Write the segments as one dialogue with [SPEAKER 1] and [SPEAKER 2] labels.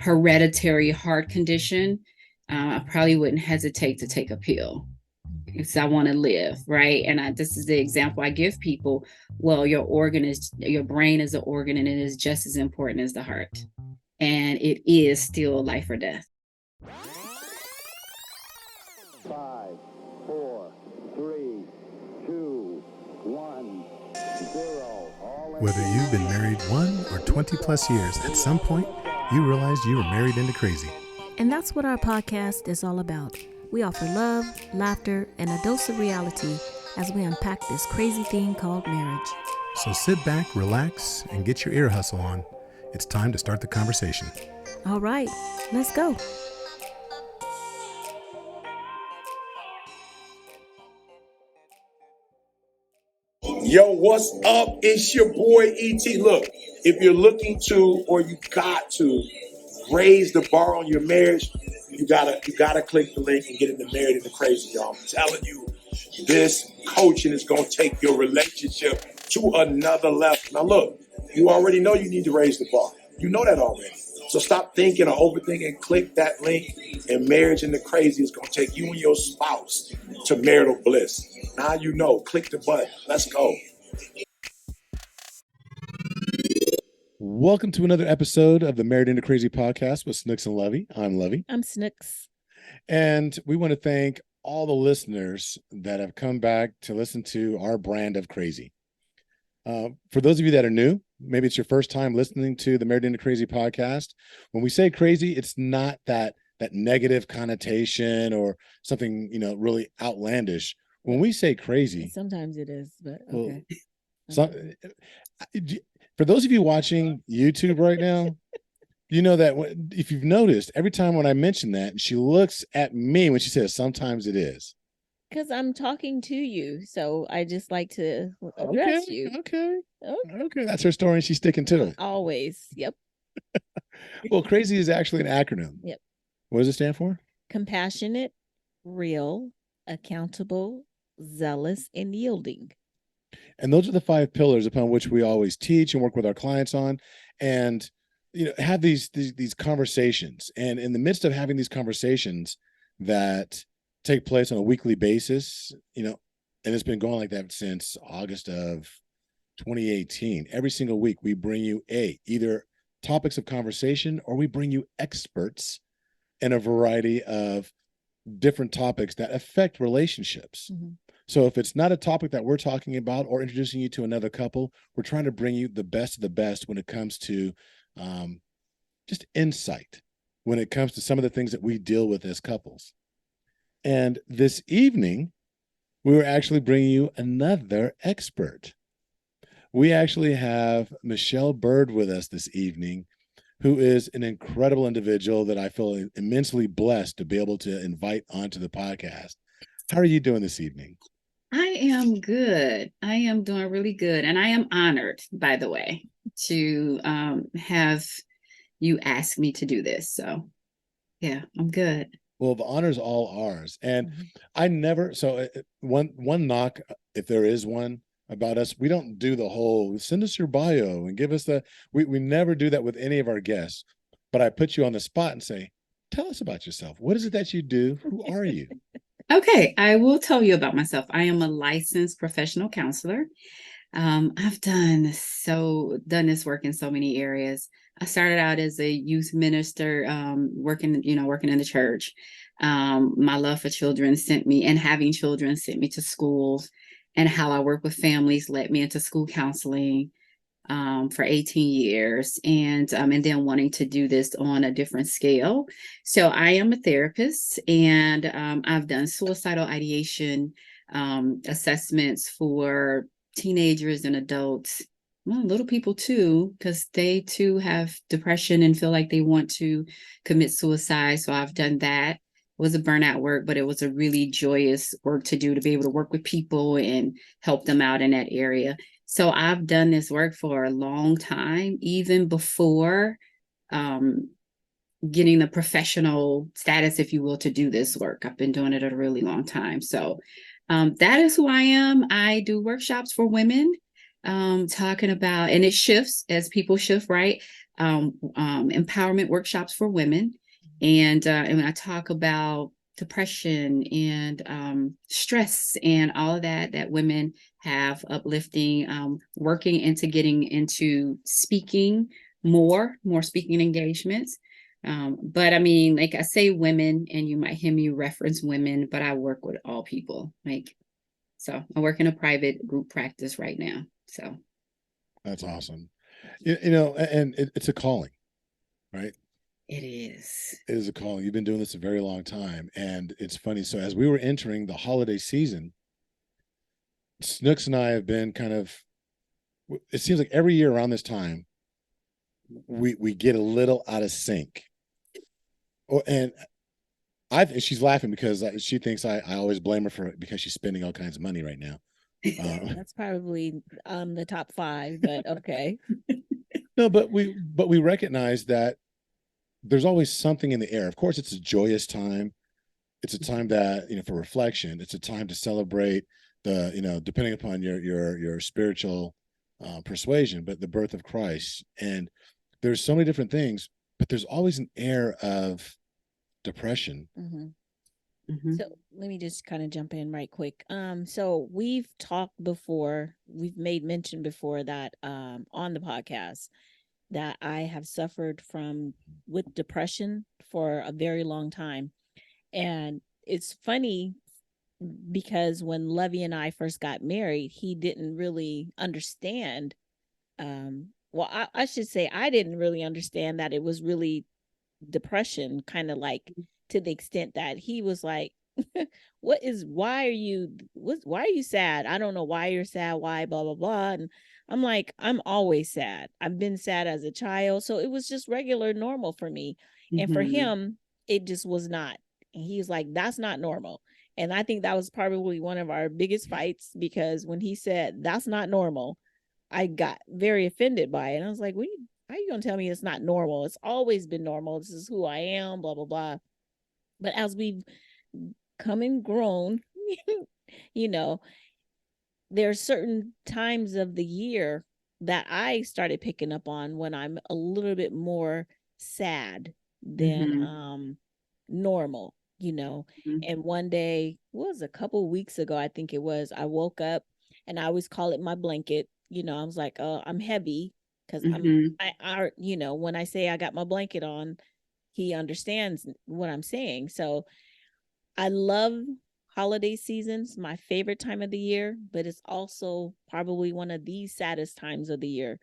[SPEAKER 1] hereditary heart condition, I probably wouldn't hesitate to take a pill because I want to live, right? And this is the example I give people. Well, your brain is an organ, and it is just as important as the heart, and it is still life or death.
[SPEAKER 2] 5, 4, 3, 2, 1, 0.
[SPEAKER 3] Whether you've been married 1 or 20 plus years, at some point, you realized you were married into crazy.
[SPEAKER 4] And that's what our podcast is all about. We offer love, laughter, and a dose of reality as we unpack this crazy thing called marriage.
[SPEAKER 3] So sit back, relax, and get your ear hustle on. It's time to start the conversation.
[SPEAKER 4] All right, let's go.
[SPEAKER 5] Yo, what's up? It's your boy E.T. Look, if you're looking to or you got to raise the bar on your marriage, you gotta click the link and get into Married into Crazy, y'all. I'm telling you, this coaching is gonna take your relationship to another level. Now look, you already know you need to raise the bar. You know that already. So stop thinking or overthinking. Click that link, and Marriage into Crazy is gonna take you and your spouse to marital bliss. Now you know. Click the button. Let's go.
[SPEAKER 3] Welcome to another episode of the Married into Crazy podcast with Snooks and Lovey. I'm Lovey.
[SPEAKER 4] I'm Snooks.
[SPEAKER 3] And we want to thank all the listeners that have come back to listen to our brand of crazy. For those of you that are new, maybe it's your first time listening to the Married into Crazy podcast. When we say crazy, it's not that negative connotation or something, really outlandish. When we say crazy,
[SPEAKER 4] sometimes it is, but okay.
[SPEAKER 3] For those of you watching YouTube right now, you know that if you've noticed, every time when I mention that, she looks at me when she says, sometimes it is.
[SPEAKER 4] Because I'm talking to you, so I just like to address you.
[SPEAKER 3] Okay. That's her story, and she's sticking to it.
[SPEAKER 4] Always. Yep.
[SPEAKER 3] Well, crazy is actually an acronym.
[SPEAKER 4] Yep.
[SPEAKER 3] What does it stand for?
[SPEAKER 4] Compassionate, real, accountable, zealous, and yielding.
[SPEAKER 3] And those are the 5 pillars upon which we always teach and work with our clients on, and have these conversations. And in the midst of having these conversations that take place on a weekly basis, and it's been going like that since August of 2018. Every single week we bring you either topics of conversation, or we bring you experts in a variety of different topics that affect relationships. Mm-hmm. So if it's not a topic that we're talking about or introducing you to another couple, we're trying to bring you the best of the best when it comes to just insight, when it comes to some of the things that we deal with as couples. And this evening, we were actually bringing you another expert. We actually have Michelle Byrd with us this evening, who is an incredible individual that I feel immensely blessed to be able to invite onto the podcast. How are you doing this evening?
[SPEAKER 1] I am good. I am doing really good. And I am honored, by the way, to have you ask me to do this. So, yeah, I'm good.
[SPEAKER 3] Well, the honor's all ours. And I never, so one knock, if there is one about us, we don't do the whole, send us your bio and give us we never do that with any of our guests. But I put you on the spot and say, tell us about yourself. What is it that you do? Who are you?
[SPEAKER 1] Okay, I will tell you about myself. I am a licensed professional counselor. I've done this work in so many areas. I started out as a youth minister, working in the church. My love for children having children sent me to schools, and how I work with families led me into school counseling for 18 years, and then wanting to do this on a different scale. So I am a therapist, and I've done suicidal ideation assessments for teenagers and adults, well, little people too, because they too have depression and feel like they want to commit suicide. So I've done that. It was a burnout work, but it was a really joyous work to do, to be able to work with people and help them out in that area. So I've done this work for a long time, even before getting the professional status, if you will, to do this work. I've been doing it a really long time. So that is who I am. I do workshops for women, talking about, and it shifts as people shift, right? empowerment workshops for women. And I talk about depression and stress and all of that women have, uplifting, working into getting into speaking more speaking engagements. But I mean, like I say women, and you might hear me reference women, but I work with all people. So I work in a private group practice right now. So
[SPEAKER 3] That's awesome. And it's a calling, right?
[SPEAKER 1] it is.
[SPEAKER 3] It is a calling. You've been doing this a very long time. And it's funny. So as we were entering the holiday season, Snooks and I have been it seems like every year around this time, we get a little out of sync. And she's laughing because she thinks I always blame her for it because she's spending all kinds of money right now.
[SPEAKER 4] That's probably the top 5, but okay.
[SPEAKER 3] No, but we recognize that there's always something in the air. Of course, it's a joyous time. It's a time that, for reflection. It's a time to celebrate depending upon your spiritual persuasion, but the birth of Christ. And there's so many different things, but there's always an air of depression.
[SPEAKER 4] So let me just kind of jump in right quick. So we've talked before, we've made mention before that on the podcast that I have suffered with depression for a very long time. And it's funny because when Lovey and I first got married, he didn't really understand. I should say I didn't really understand that it was really depression, kind of like to the extent that he was like, why are you sad? I don't know why you're sad, why, blah, blah, blah. And I'm like, I'm always sad. I've been sad as a child. So it was just regular, normal for me. And for him, it just was not. And he was like, that's not normal. And I think that was probably one of our biggest fights, because when he said that's not normal, I got very offended by it. And I was like, how are you going to tell me it's not normal? It's always been normal. This is who I am, blah, blah, blah. But as we've come and grown, there are certain times of the year that I started picking up on when I'm a little bit more sad than normal, And one day, a couple of weeks ago, I think it was, I woke up, and I always call it my blanket. I was like, I'm heavy because when I say I got my blanket on, he understands what I'm saying. So I love holiday seasons, my favorite time of the year, but it's also probably one of the saddest times of the year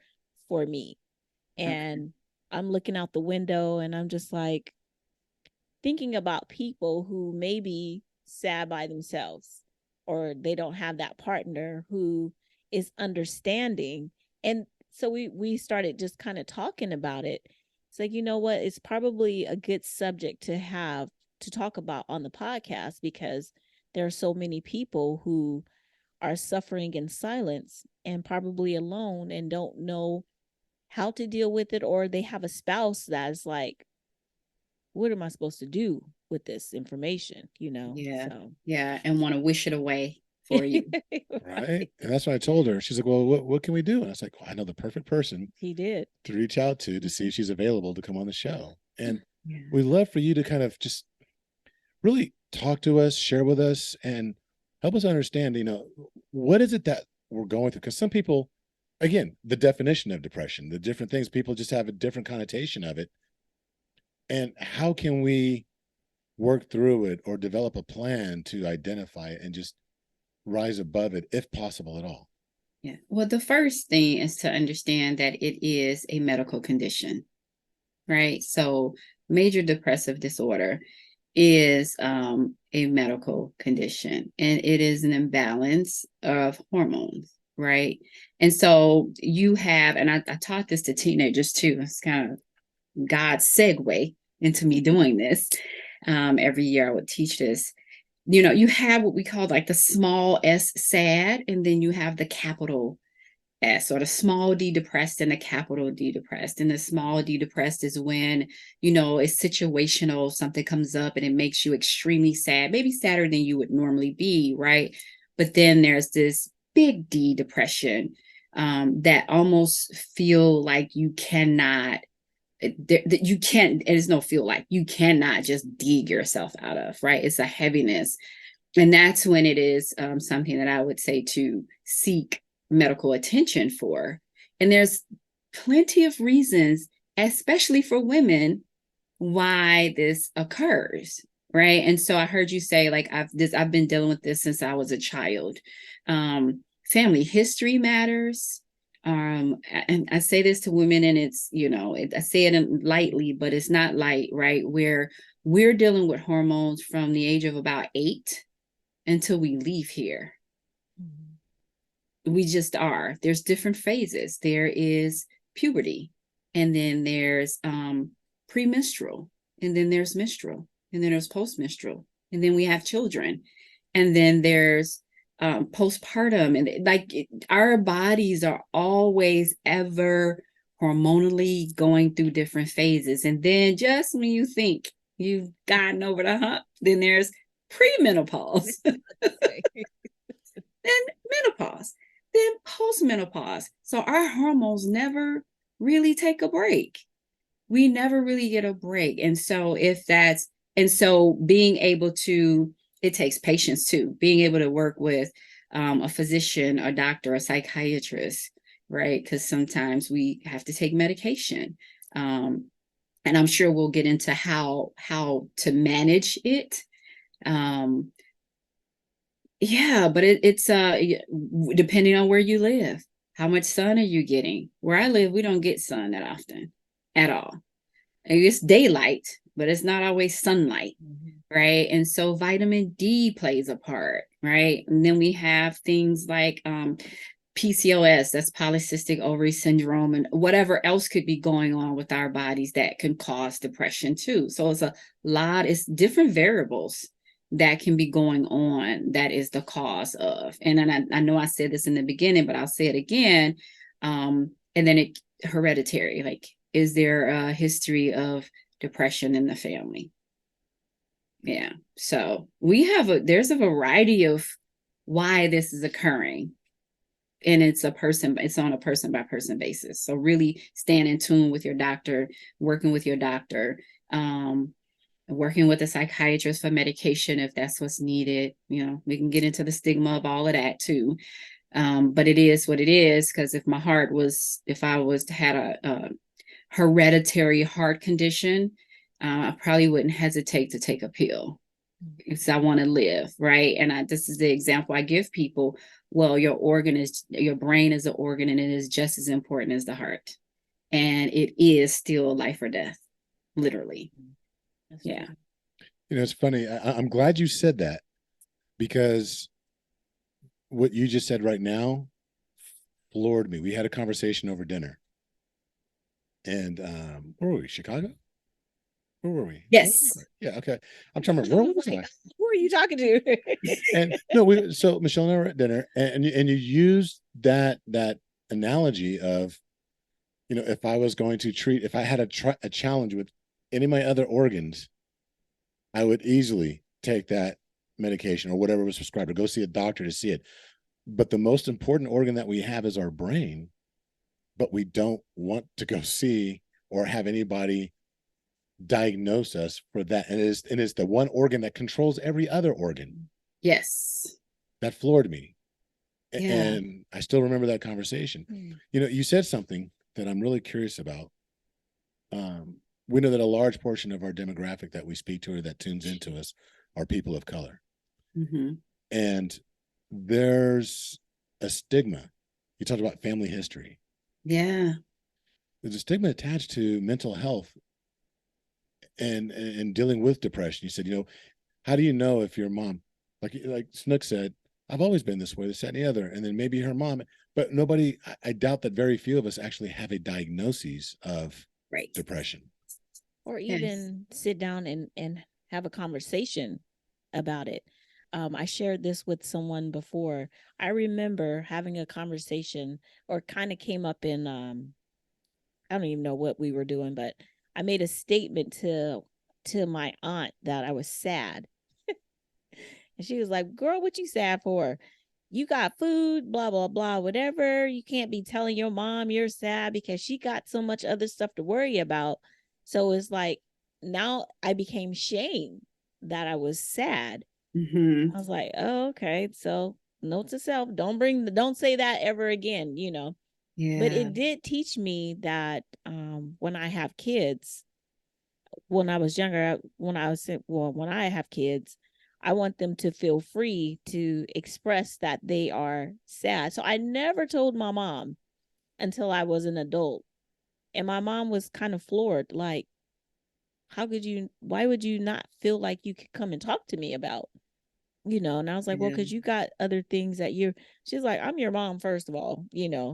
[SPEAKER 4] for me. And I'm looking out the window and I'm just like thinking about people who may be sad by themselves, or they don't have that partner who is understanding. And so we started just kind of talking about it. It's like, you know what? It's probably a good subject to talk about on the podcast, because there are so many people who are suffering in silence and probably alone and don't know how to deal with it, or they have a spouse that's like, what am I supposed to do with this information?
[SPEAKER 1] Yeah.
[SPEAKER 4] So.
[SPEAKER 1] Yeah. And want to wish it away for you.
[SPEAKER 3] Right. And that's what I told her. She's like, well, what can we do? And I was like, well, I know the perfect person
[SPEAKER 4] to
[SPEAKER 3] reach out to see if she's available to come on the show. And we'd love for you to kind of just really talk to us, share with us, and help us understand, what is it that we're going through? Because some people, again, the definition of depression, the different things, people just have a different connotation of it. And how can we work through it or develop a plan to identify it and just rise above it, if possible at all?
[SPEAKER 1] Yeah. Well, the first thing is to understand that it is a medical condition, right? So major depressive disorder is a medical condition, and it is an imbalance of hormones, right? And so you have, and I taught this to teenagers too. It's kind of God's segue into me doing this. Every year I would teach this. You have what we call like the small s SAD, and then you have the capital S, or the small d depressed and the capital D depressed. And the small d depressed is when, it's situational, something comes up and it makes you extremely sad, maybe sadder than you would normally be, right? But then there's this big D depression that almost feel like you cannot that you can't, there's no feel like you cannot just dig yourself out of, right? It's a heaviness. And that's when it is something that I would say to seek medical attention for. And there's plenty of reasons, especially for women, why this occurs, right? And so I heard you say, like, I've been dealing with this since I was a child. Family history matters. And I say this to women, and it's, I say it lightly, but it's not light, right? Where we're dealing with hormones from the age of about 8 until we leave here. We just are. There's different phases. There is puberty, and then there's premenstrual, and then there's menstrual, and then there's postmenstrual, and then we have children, and then there's postpartum, and our bodies are always ever hormonally going through different phases. And then just when you think you've gotten over the hump, then there's premenopause, then menopause, then postmenopause. So our hormones never really take a break. We never really get a break. And so being able to, it takes patience too, being able to work with a physician, a doctor, a psychiatrist, right? Because sometimes we have to take medication. And I'm sure we'll get into how to manage it. Yeah, but it's depending on where you live, how much sun are you getting? Where I live, we don't get sun that often at all. And it's daylight, but it's not always sunlight, right? And so vitamin D plays a part, right? And then we have things like PCOS, that's polycystic ovary syndrome, and whatever else could be going on with our bodies that can cause depression too. So it's different variables that can be going on that is the cause of. And then I know I said this in the beginning, but I'll say it again. And then hereditary, like, is there a history of depression in the family? Yeah. So there's a variety of why this is occurring. And it's on a person by person basis. So really staying in tune with your doctor, working with your doctor, working with a psychiatrist for medication if that's what's needed. We can get into the stigma of all of that too. But it is what it is, because if I had a hereditary heart condition, I probably wouldn't hesitate to take a pill because I want to live, right? And this is the example I give people. Well, your brain is an organ, and it is just as important as the heart. And it is still life or death, literally. That's yeah.
[SPEAKER 3] True. It's funny. I'm glad you said that, because what you just said right now floored me. We had a conversation over dinner. And where were we? Chicago? Where were we?
[SPEAKER 1] Yes.
[SPEAKER 3] Yeah, okay. I'm trying to remember. Where was I?
[SPEAKER 4] Who are you talking to?
[SPEAKER 3] And no, so Michelle and I were at dinner, and you used that analogy of, if I was going to if I had a challenge with any of my other organs, I would easily take that medication or whatever was prescribed, or go see a doctor to see it. But the most important organ that we have is our brain, but we don't want to go see or have anybody diagnose us for that. And it is the one organ that controls every other organ.
[SPEAKER 1] Yes. That
[SPEAKER 3] floored me. Yeah. And I still remember that conversation. You said something that I'm really curious about. We know that a large portion of our demographic that we speak to or that tunes into us are people of color. And there's a stigma. You talked about family history.
[SPEAKER 1] Yeah.
[SPEAKER 3] There's a stigma attached to mental health and dealing with depression. You said, how do you know if your mom, like Snooks said, I've always been this way, this, that, and the other. And then maybe her mom, but nobody, I doubt that very few of us actually have a diagnosis of depression.
[SPEAKER 4] Or even sit down and have a conversation about it. I shared this with someone before. I remember having a conversation, or kind of came up in, I don't even know what we were doing, but I made a statement to my aunt that I was sad. And she was like, girl, what you sad for? You got food, blah, blah, blah, whatever. You can't be telling your mom you're sad because she got so much other stuff to worry about. So it's like now I became shame that I was sad.
[SPEAKER 1] Mm-hmm.
[SPEAKER 4] I was like, oh, okay. So note to self, don't say that ever again, But
[SPEAKER 1] Yeah.
[SPEAKER 4] it did teach me that when I have kids, when I was younger, when I have kids, I want them to feel free to express that they are sad. So I never told my mom until I was an adult. And my mom was kind of floored, like, why would you not feel like you could come and talk to me about, And I was like, well,
[SPEAKER 1] Yeah.
[SPEAKER 4] because you got other things she's like, I'm your mom, first of all,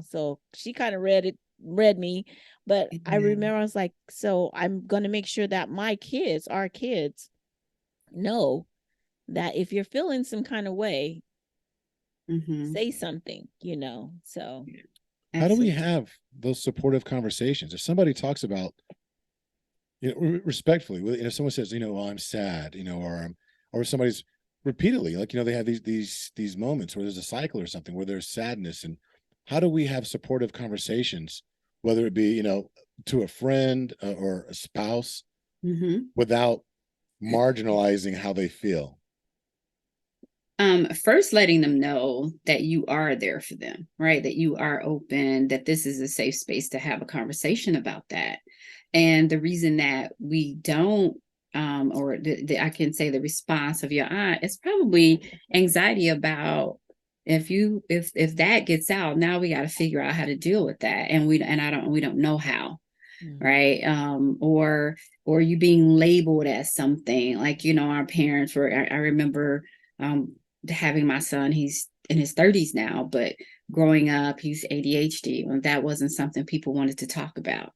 [SPEAKER 4] so she kind of read me. But I
[SPEAKER 1] Yeah.
[SPEAKER 4] remember I was like, so I'm going to make sure that our kids know that if you're feeling some kind of way,
[SPEAKER 1] Mm-hmm.
[SPEAKER 4] say something, so.
[SPEAKER 3] How do we
[SPEAKER 1] Absolutely.
[SPEAKER 3] have those supportive conversations? If somebody talks about, respectfully, someone says, well, I'm sad, or somebody's repeatedly, like, they have these moments where there's a cycle or something where there's sadness. And how do we have supportive conversations, whether it be, to a friend or a spouse,
[SPEAKER 1] Mm-hmm.
[SPEAKER 3] without marginalizing how they feel?
[SPEAKER 1] First letting them know that you are there for them, right? That you are open, that this is a safe space to have a conversation about that. And the reason that we don't, or I can say the response of your aunt is probably anxiety about if that gets out, now we got to figure out how to deal with that. And we don't know how, right? Or you being labeled as something like, our parents were, I remember, having my son, he's in his 30s now, but growing up, he's ADHD. And that wasn't something people wanted to talk about,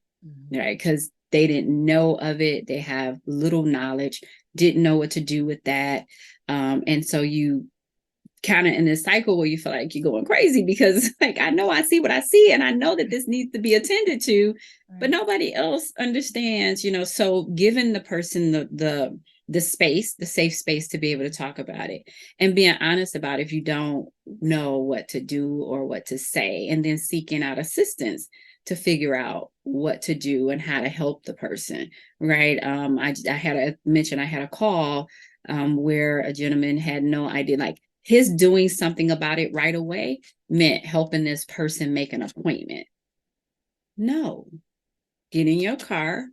[SPEAKER 1] right? Because they didn't know of it. They have little knowledge, didn't know what to do with that. And so you kind of in this cycle where you feel like you're going crazy because like, I see what I see and I know that this needs to be attended to, but nobody else understands, so giving the person the space, the safe space to be able to talk about it and being honest about if you don't know what to do or what to say, and then seeking out assistance to figure out what to do and how to help the person, right? I had a call where a gentleman had no idea, like his doing something about it right away meant helping this person make an appointment. No, get in your car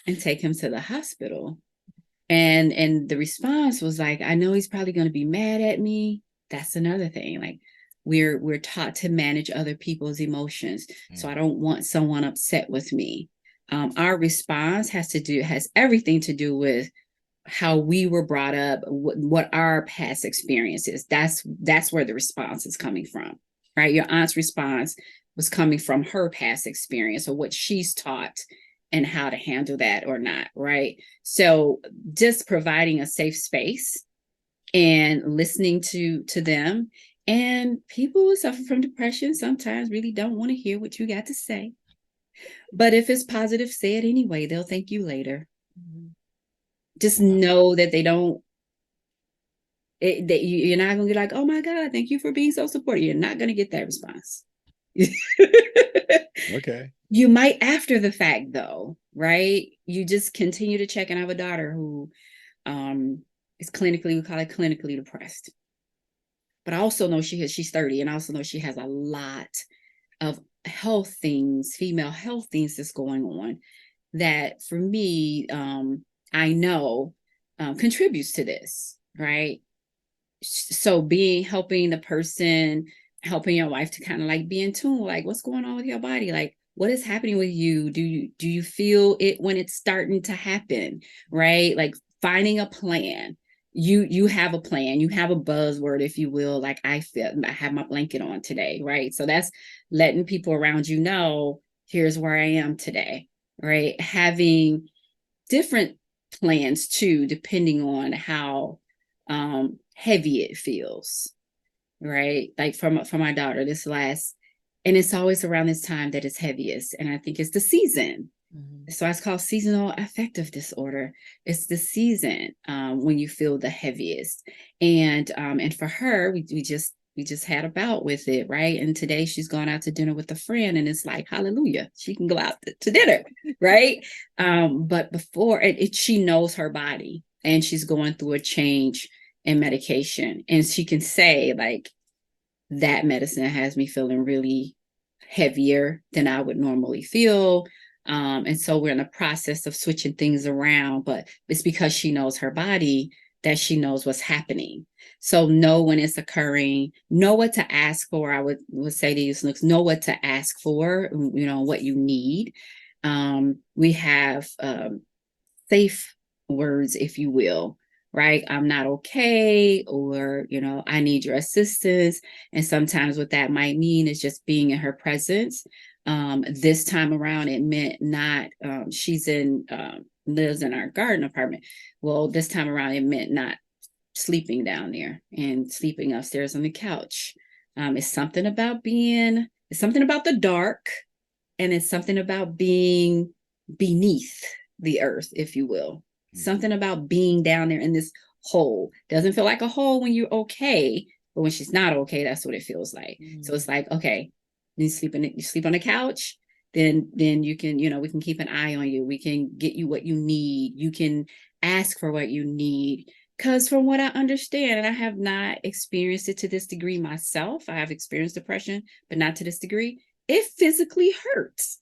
[SPEAKER 1] and take him to the hospital. And the response was like, I know he's probably going to be mad at me. That's another thing. Like we're taught to manage other people's emotions. So I don't want someone upset with me. Our response has everything to do with how we were brought up, what our past experience is. That's where the response is coming from, right? Your aunt's response was coming from her past experience or what she's taught and how to handle that or not, right? So just providing a safe space and listening to them. And people who suffer from depression sometimes really don't want to hear what you got to say. But if it's positive, say it anyway. They'll thank you later. Just know that they don't, that you're not going to be like, oh my God, thank you for being so supportive. You're not going to get that response.
[SPEAKER 3] Okay.
[SPEAKER 1] You might after the fact though, right? You just continue to check. And I have a daughter who is clinically, we call it clinically depressed. But I also know she's 30, and I also know she has a lot of health things, female health things that's going on that for me, I know contributes to this, right? So helping the person, helping your wife to kind of like be in tune, like what's going on with your body, like what is happening with you, do you feel it when it's starting to happen, right? Like finding a plan. You have a plan, you have a buzzword, if you will, like I have my blanket on today, right? So that's letting people around you know, here's where I am today, right? Having different plans too, depending on how heavy it feels, right? Like for my daughter, and it's always around this time that it's heaviest, and I think it's the season. So it's called seasonal affective disorder. It's the season when you feel the heaviest, and for her, we just we just had a bout with it, right? And today she's gone out to dinner with a friend, and it's like, hallelujah, she can go out to dinner, right? But before she knows her body, and she's going through a change in medication, and she can say, like, that medicine has me feeling really heavier than I would normally feel. And so we're in the process of switching things around, but it's because she knows her body that she knows what's happening. So know when it's occurring, know what to ask for. I would say to you, Snooks, know what to ask for, what you need. We have safe words, if you will, right? I'm not okay, or, I need your assistance. And sometimes what that might mean is just being in her presence. This time around, it meant not, she's lives in our garden apartment. Well, this time around, it meant not sleeping down there and sleeping upstairs on the couch. It's something about the dark, and it's something about being beneath the earth, if you will. Something about being down there in this hole. Doesn't feel like a hole when you're okay, but when she's not okay, that's what it feels like. So it's like, okay, you sleep on the couch, then you can, we can keep an eye on you. We can get you what you need. You can ask for what you need. Because from what I understand, and I have not experienced it to this degree myself, I have experienced depression, but not to this degree, it physically hurts.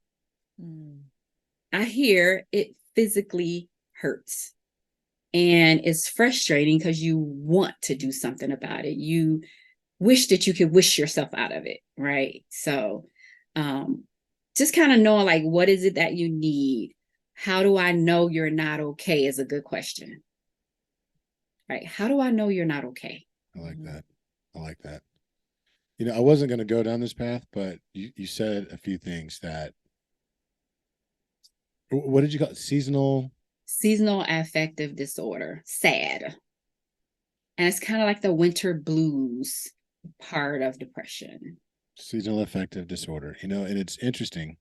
[SPEAKER 1] I hear it physically hurts. And it's frustrating because you want to do something about it. You wish that you could wish yourself out of it, right? So just kind of knowing, like, what is it that you need? How do I know you're not okay is a good question, right? How do I know you're not okay?
[SPEAKER 3] I like that. I like that. I wasn't going to go down this path, but you said a few things that, what did you call it? Seasonal
[SPEAKER 1] affective disorder, SAD. And it's kind of like the winter blues part of depression.
[SPEAKER 3] Seasonal affective disorder, and it's interesting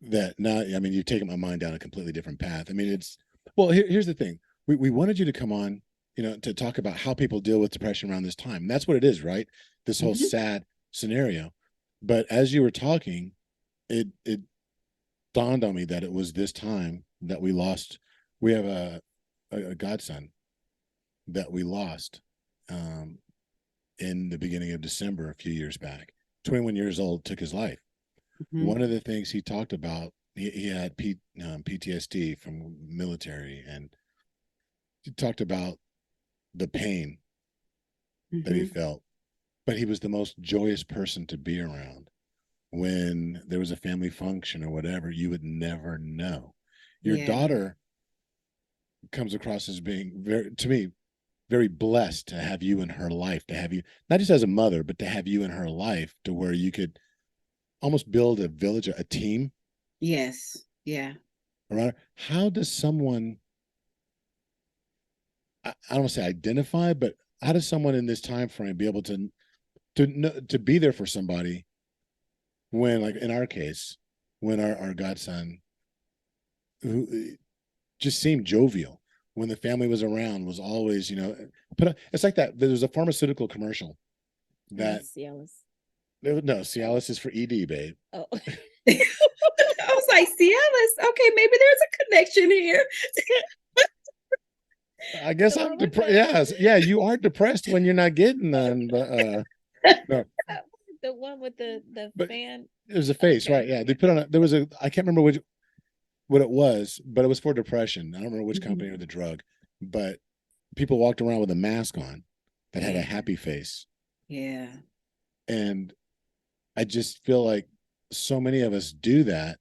[SPEAKER 3] that now, you've taken my mind down a completely different path. Here's the thing. We wanted you to come on, to talk about how people deal with depression around this time. And that's what it is, right? This whole sad scenario. But as you were talking, it dawned on me that it was this time that we have a godson that we lost in the beginning of December a few years back. 21 years old, took his life. One of the things he talked about, he had PTSD from military, and he talked about the pain that he felt, but he was the most joyous person to be around. When there was a family function or whatever, you would never know. Your daughter comes across as being to me, very blessed to have you in her life, to have you, not just as a mother, but to have you in her life, to where you could almost build a village, a team.
[SPEAKER 1] Yes. Yeah.
[SPEAKER 3] Around her. How does someone, I don't want to say identify, but how does someone in this time frame be able to be there for somebody when, like in our case, when our godson, who just seemed jovial when the family was around, was always, it's like that. There's a pharmaceutical commercial that
[SPEAKER 4] Cialis.
[SPEAKER 3] No, Cialis is for ED, babe.
[SPEAKER 4] Oh.
[SPEAKER 1] I was like, Cialis. Okay, maybe there's a connection here.
[SPEAKER 3] I guess I'm depressed. Yes, yeah, you are depressed when you're not getting none. But no,
[SPEAKER 4] the one with the fan.
[SPEAKER 3] It was a face, right? Yeah, they put on there was I can't remember what it was, but it was for depression. I don't remember which company or the drug, but people walked around with a mask on that had a happy face.
[SPEAKER 1] Yeah.
[SPEAKER 3] And I just feel like so many of us do that.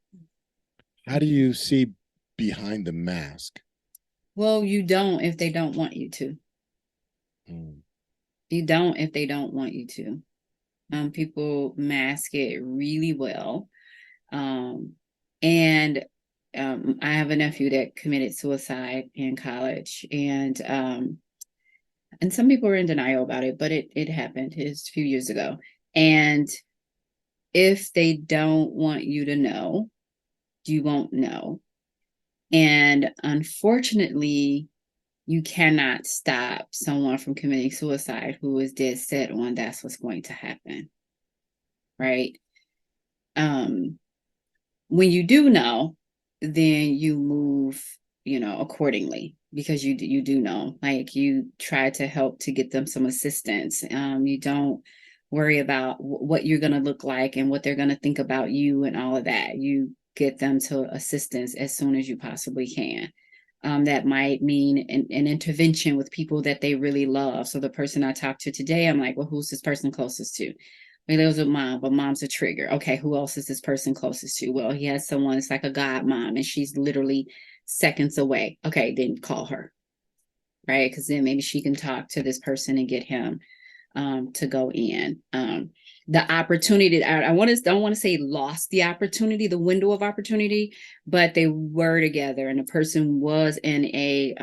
[SPEAKER 3] How do you see behind the mask?
[SPEAKER 1] Well, you don't if they don't want you to. You don't if they don't want you to. People mask it really well. And I have a nephew that committed suicide in college, and some people were in denial about it, but it happened. It's a few years ago. And if they don't want you to know, you won't know. And unfortunately, you cannot stop someone from committing suicide who is dead set on that's what's going to happen. Right. When you do know, then you move, accordingly, because you do know, like, you try to help to get them some assistance. You don't worry about what you're going to look like and what they're going to think about you and all of that. You get them to assistance as soon as you possibly can. That might mean an intervention with people that they really love. So the person I talked to today, I'm like, well, who's this person closest to? He lives with mom, but mom's a trigger. Okay, who else is this person closest to? Well, he has someone that's like a god mom, and she's literally seconds away. Okay, then call her, right? Because then maybe she can talk to this person and get him to go in. The opportunity, I don't want to say lost the opportunity, the window of opportunity, but they were together, and the person was in a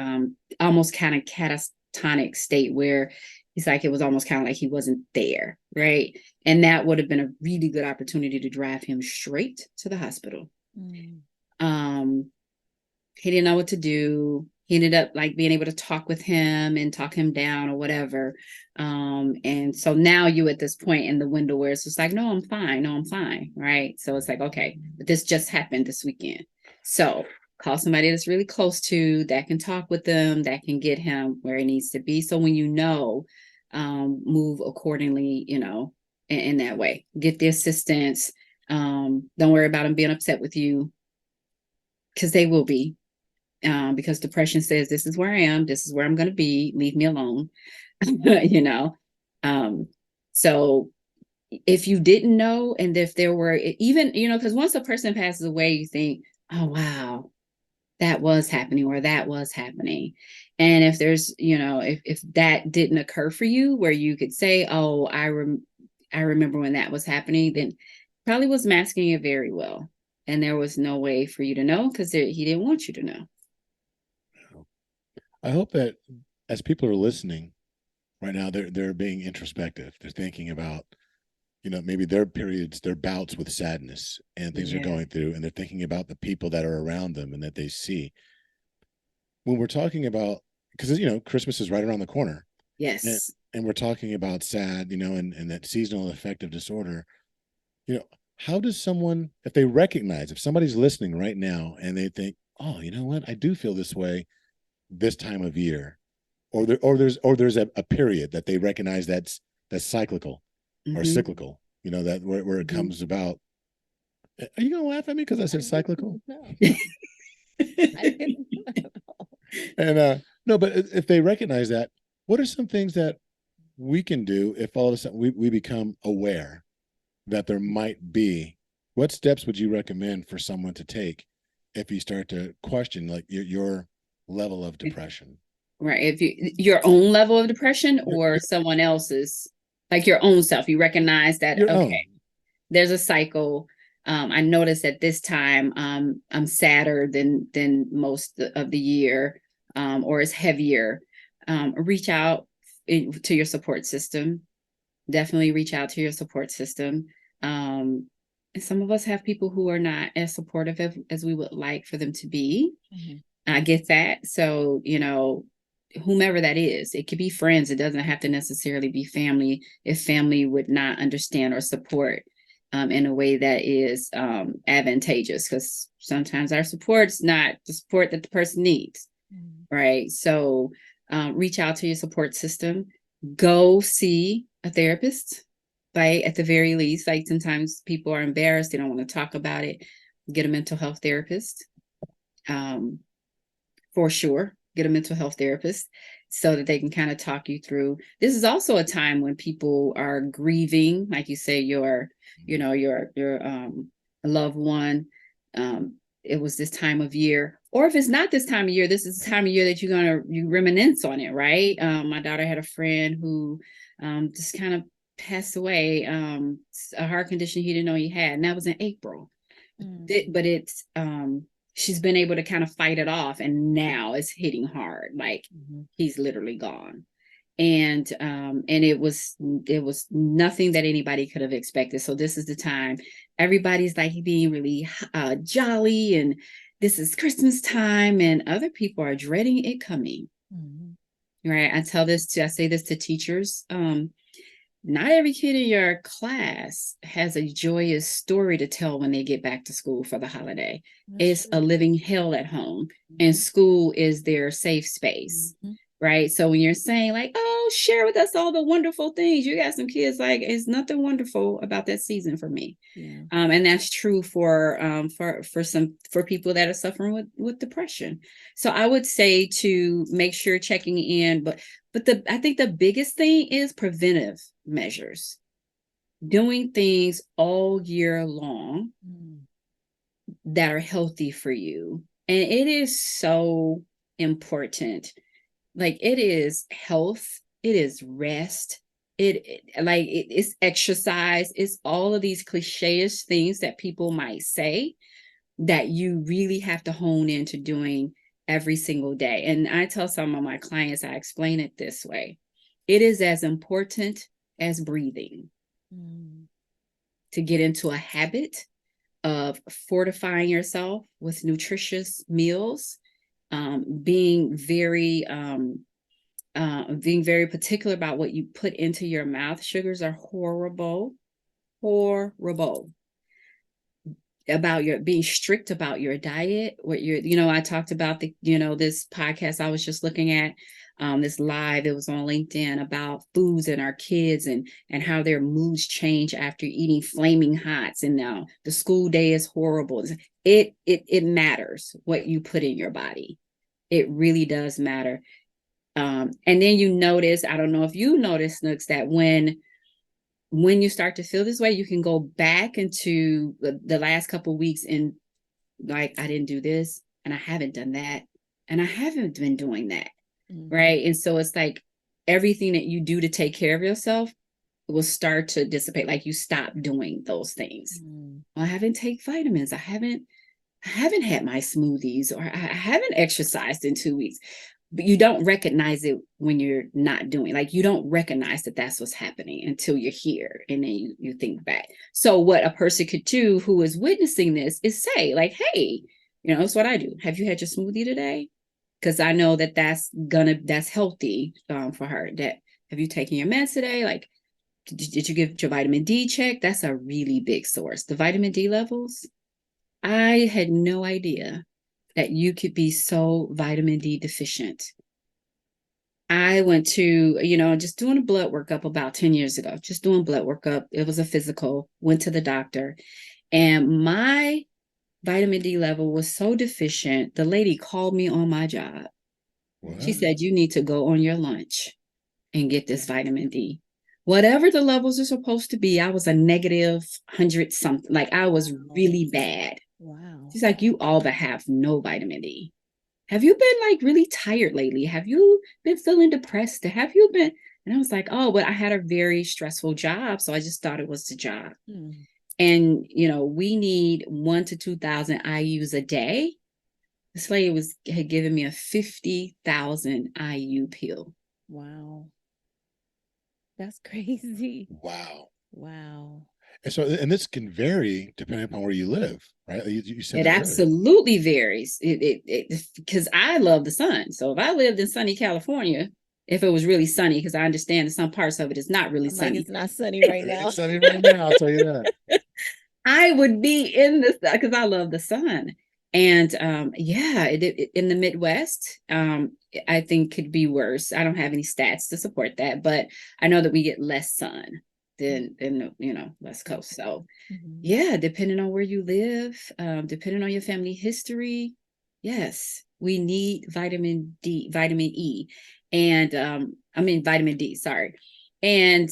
[SPEAKER 1] almost kind of catatonic state where it's like it was almost kind of like he wasn't there, right? And that would have been a really good opportunity to drive him straight to the hospital. He didn't know what to do. He ended up like being able to talk with him and talk him down or whatever. And so now you at this point in the window where it's just like, no, I'm fine. No, I'm fine. Right. So it's like, okay, but this just happened this weekend. So call somebody that's really close to, that can talk with them, that can get him where he needs to be. So when move accordingly, in that way, get the assistance. Don't worry about them being upset with you, because they will be. Because depression says, this is where I am, this is where I'm going to be, leave me alone. So if you didn't know, and if there were even, because once a person passes away, you think, oh, wow, that was happening, or that was happening. And if there's, if that didn't occur for you, where you could say, oh, I remember when that was happening, then probably was masking it very well. And there was no way for you to know, because he didn't want you to know.
[SPEAKER 3] I hope that as people are listening right now, they're being introspective. They're thinking about, maybe their periods, their bouts with sadness and things they're going through, and they're thinking about the people that are around them and that they see. When we're talking about, because Christmas is right around the corner.
[SPEAKER 1] Yes.
[SPEAKER 3] And we're talking about SAD, and that seasonal affective disorder. How does someone, if somebody's listening right now and they think, oh, you know what, I do feel this way this time of year, or there's a period that they recognize that's cyclical or cyclical, that where it comes about. Are you gonna laugh at me because I said cyclical?
[SPEAKER 4] No.
[SPEAKER 3] And no, but if they recognize that, what are some things that we can do if all of a sudden we become aware that there might be? What steps would you recommend for someone to take if you start to question like your level of depression?
[SPEAKER 1] Right. If your own level of depression, or someone else's, like your own self, you recognize that, okay, there's a cycle. I noticed at this time, I'm sadder than most of the year, or it's heavier. Reach out to your support system. Definitely reach out to your support system. And some of us have people who are not as supportive as we would like for them to be. I get that. So, whomever that is, it could be friends. It doesn't have to necessarily be family, if family would not understand or support in a way that is advantageous, because sometimes our support's not the support that the person needs. Right. So reach out to your support system. Go see a therapist, right? At the very least, like sometimes people are embarrassed. They don't want to talk about it. Get a mental health therapist. For sure, get a mental health therapist so that they can kind of talk you through. This is also a time when people are grieving, like you say, your loved one. It was this time of year, or if it's not this time of year, this is the time of year that you reminisce on it, right? My daughter had a friend who just kind of passed away, a heart condition he didn't know he had, and that was in April. But it's she's been able to kind of fight it off, and now it's hitting hard. Like he's literally gone. And it was nothing that anybody could have expected. So this is the time everybody's like being really jolly, and this is Christmas time, and other people are dreading it coming. Right. I say this to teachers. Not every kid in your class has a joyous story to tell when they get back to school for the holiday. It's a living hell at home, and school is their safe space. Right. So when you're saying like, oh, share with us all the wonderful things, you got some kids like, it's nothing wonderful about that season for me. And that's true for people that are suffering with depression. So I would say to make sure checking in, but I think the biggest thing is preventive measures, doing things all year long that are healthy for you. And it is so important. Like, it is health, it is rest, it's exercise, it's all of these cliche-ish things that people might say that you really have to hone into doing every single day. And I tell some of my clients, I explain it this way: it is as important as breathing to get into a habit of fortifying yourself with nutritious meals, being very particular about what you put into your mouth. Sugars are horrible. About your being strict about your diet, I talked about this podcast I was just looking at, this live, it was on LinkedIn, about foods and our kids and how their moods change after eating flaming hots, and now the school day is horrible. It matters what you put in your body. It really does matter. And then you notice, I don't know if you notice, Snooks, that when you start to feel this way, you can go back into the last couple of weeks and like, I didn't do this and I haven't done that and I haven't been doing that. Right. And so it's like everything that you do to take care of yourself will start to dissipate. Like, you stop doing those things. Well, I haven't taken vitamins. I haven't had my smoothies, or I haven't exercised in 2 weeks. But you don't recognize it when you're not doing, like, you don't recognize that that's what's happening until you're here. And then you think back. So what a person could do who is witnessing this is say like, hey, that's what I do. Have you had your smoothie today? Because I know that's healthy for her. That, have you taken your meds today? Like, did you get your vitamin D check? That's a really big source. The vitamin D levels. I had no idea that you could be so vitamin D deficient. I went to, just doing a blood workup about 10 years ago, just doing blood workup. It was a physical, went to the doctor, and my vitamin D level was so deficient. The lady called me on my job. What? She said, you need to go on your lunch and get this vitamin D. Whatever the levels are supposed to be, I was a negative 100 something. Like, I was really bad. Wow. She's like, you all but have no vitamin D. Have you been like really tired lately? Have you been feeling depressed? Have you been? And I was like, oh, but I had a very stressful job. So I just thought it was the job. And, we need 1,000 to 2,000 IUs a day. This lady had given me a 50,000 IU pill. Wow. That's crazy. Wow.
[SPEAKER 3] And so, and this can vary depending upon where you live, right? You said
[SPEAKER 1] it absolutely varies. Because I love the sun. So if I lived in sunny California, if it was really sunny, because I understand that some parts of it is not really sunny.
[SPEAKER 4] Like, it's not sunny right now.
[SPEAKER 3] It's sunny right now, I'll tell you that.
[SPEAKER 1] I would be in the sun because I love the sun. And in the Midwest, I think could be worse. I don't have any stats to support that, but I know that we get less sun than West Coast. So yeah, depending on where you live, depending on your family history, yes, we need vitamin E, and vitamin D, sorry. And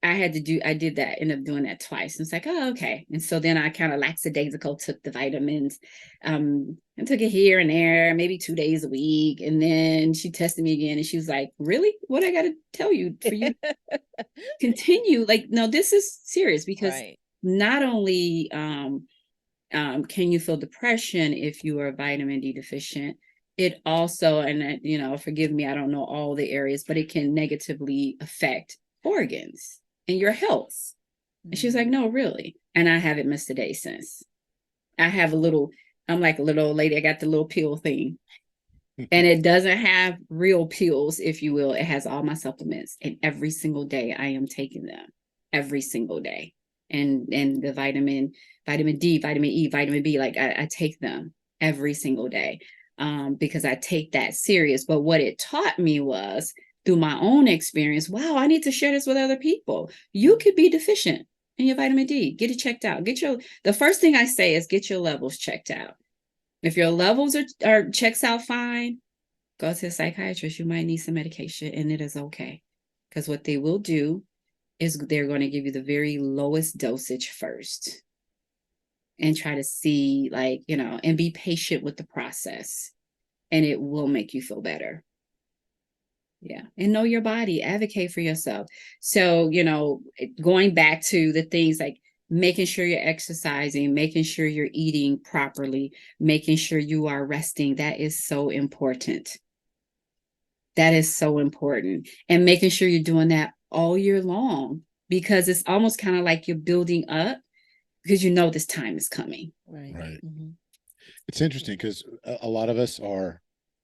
[SPEAKER 1] I did that, ended up doing that twice. And it's like, oh, okay. And so then I kind of lackadaisical took the vitamins, and took it here and there, maybe 2 days a week. And then she tested me again and she was like, really? What I got to tell you for you continue? Like, no, this is serious, because not only can you feel depression if you are vitamin D deficient, it also, and forgive me, I don't know all the areas, but it can negatively affect organs and your health. And she was like, no, really. And I haven't missed a day since. I'm like a little old lady. I got the little pill thing. And it doesn't have real pills, if you will. It has all my supplements, and every single day I am taking them every single day. And the vitamin D, vitamin E, vitamin B, like I take them every single day because I take that serious. But what it taught me was through my own experience, wow, I need to share this with other people. You could be deficient in your vitamin D. Get it checked out. The first thing I say is get your levels checked out. If your levels are checks out fine, go to a psychiatrist. You might need some medication, and it is okay. Because what they will do is they're going to give you the very lowest dosage first and try to see, like, and be patient with the process, and it will make you feel better. Yeah. And know your body, advocate for yourself. So, going back to the things like making sure you're exercising, making sure you're eating properly, making sure you are resting. That is so important. That is so important. And making sure you're doing that all year long, because it's almost kind of like you're building up because this time is coming.
[SPEAKER 3] Right. It's interesting because a lot of us are